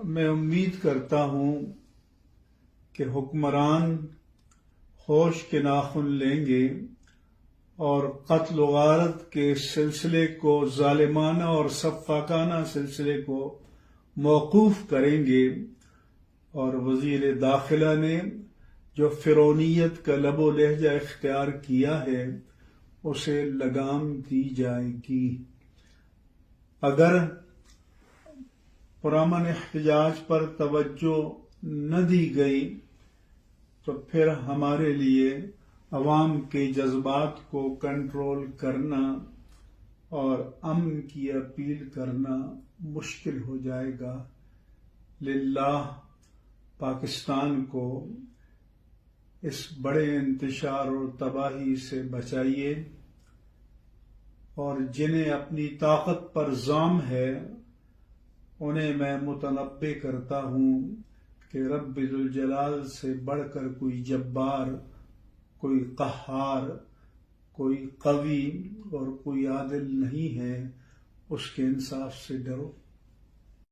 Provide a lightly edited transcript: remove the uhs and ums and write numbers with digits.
میں امید کرتا ہوں کہ حکمران ہوش کے ناخن لیں گے اور قتل و غارت کے سلسلے کو، ظالمانہ اور سفاکانہ سلسلے کو موقوف کریں گے، اور وزیر داخلہ نے جو فرعونیت کا لب و لہجہ اختیار کیا ہے اسے لگام دی جائے گی۔ اگر پرامن احتجاج پر توجہ نہ دی گئی تو پھر ہمارے لیے عوام کے جذبات کو کنٹرول کرنا اور امن کی اپیل کرنا مشکل ہو جائے گا۔ للہ پاکستان کو اس بڑے انتشار اور تباہی سے بچائیے، اور جنہیں اپنی طاقت پر ظام ہے انہیں میں متنبہ کرتا ہوں کہ رب ذوالجلال سے بڑھ کر کوئی جبار، کوئی قہار، کوئی قوی اور کوئی عادل نہیں ہے، اس کے انصاف سے ڈرو۔